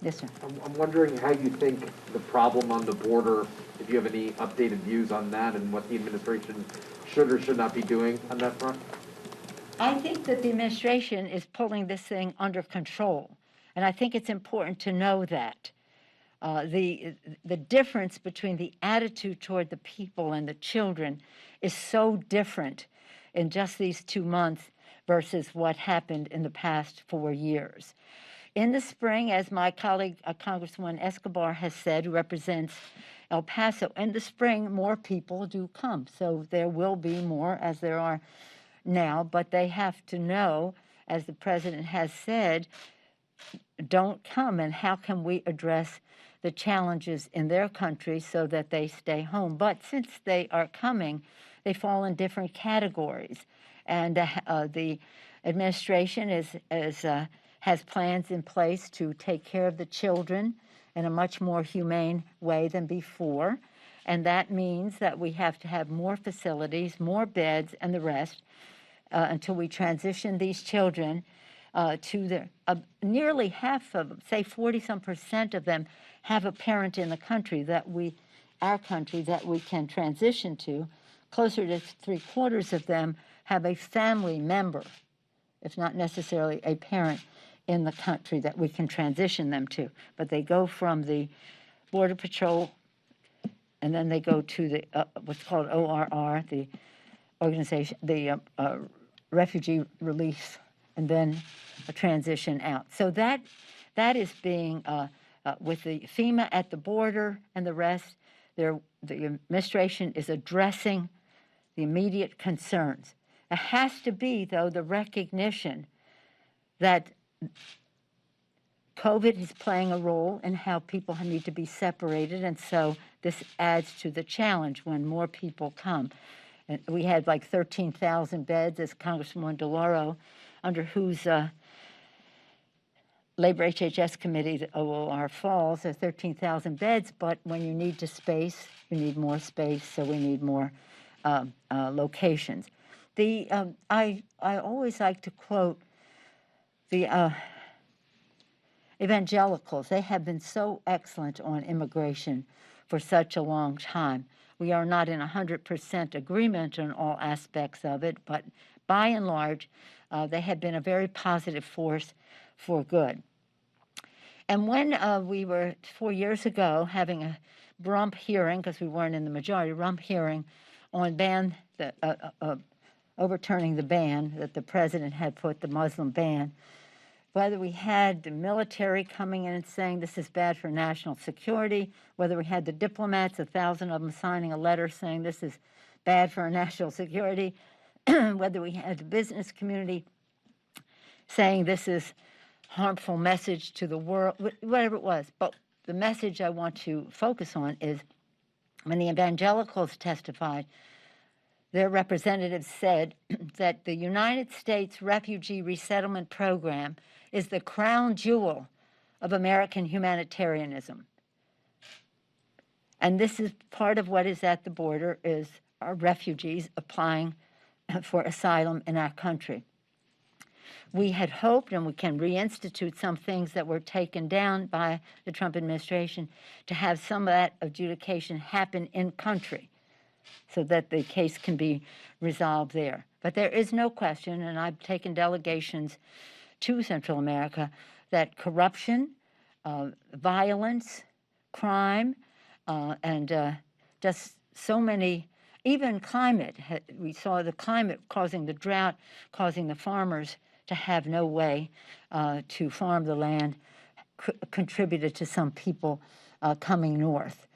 Yes, sir. I'm wondering how you think the problem on the border, if you have any updated views on that and what the administration should or should not be doing on that front? I think that the administration is pulling this thing under control, and I think it's important to know that. The difference between the attitude toward the people and the children is so different in just these 2 months versus what happened in the past 4 years. In the spring, as my colleague, Congresswoman Escobar has said, who represents El Paso, in the spring, more people do come. So there will be more, as there are now, but they have to know, as the president has said, don't come, and how can we address the challenges in their country so that they stay home? But since they are coming, they fall in different categories, and the administration has plans in place to take care of the children in a much more humane way than before, and that means that we have to have more facilities, more beds, and the rest until we transition these children to their, nearly half of them, say 40-some% of them, have a parent in the country that our country that we can transition to. Closer to 3/4 of them have a family member, if not necessarily a parent, in the country that we can transition them to. But they go from the Border Patrol, and then they go to the what's called ORR, the organization, the refugee relief, and then a transition out. So that is being, with the FEMA at the border and the rest, the administration is addressing the immediate concerns. It has to be, though, the recognition that COVID is playing a role in how people need to be separated, and so this adds to the challenge when more people come. And we had like 13,000 beds, as Congresswoman DeLauro, under whose Labor HHS committee, the OOR falls, there are 13,000 beds, but when you need to space, you need more space, so we need more locations. I always like to quote the evangelicals. They have been so excellent on immigration for such a long time. We are not in 100% agreement on all aspects of it, but by and large, they have been a very positive force for good. And when we were 4 years ago having a rump hearing, because we weren't in the majority, rump hearing on overturning the ban that the president had put, the Muslim ban, whether we had the military coming in and saying this is bad for national security, whether we had the diplomats, 1,000 of them signing a letter saying this is bad for our national security, whether we had the business community saying this is harmful message to the world, whatever it was. But the message I want to focus on is when the evangelicals testified, their representatives said that the United States Refugee Resettlement Program is the crown jewel of American humanitarianism. And this is part of what is at the border, is our refugees applying for asylum in our country. We had hoped, and we can reinstitute some things that were taken down by the Trump administration, to have some of that adjudication happen in country so that the case can be resolved there. But there is no question, and I've taken delegations to Central America, that corruption, violence, crime, and just so many, even climate. We saw the climate causing the drought, causing the farmers to have no way to farm the land, contributed to some people coming north.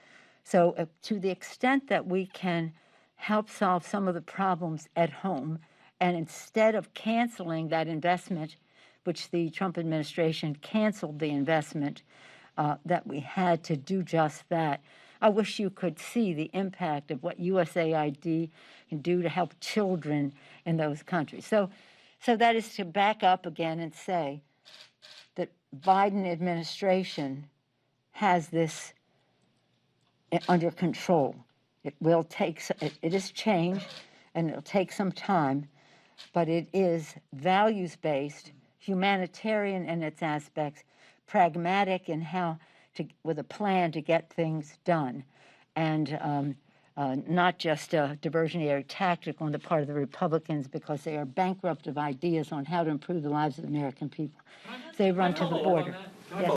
So to the extent that we can help solve some of the problems at home, and instead of canceling that investment, which the Trump administration canceled the investment that we had to do just that, I wish you could see the impact of what USAID can do to help children in those countries. So that is to back up again and say that Biden administration has this under control. It will take, it is change, and it'll take some time, but it is values-based, humanitarian in its aspects, pragmatic in how to, with a plan to get things done, and not just a diversionary tactic on the part of the Republicans, because they are bankrupt of ideas on how to improve the lives of the American people. They run to the border. Yes.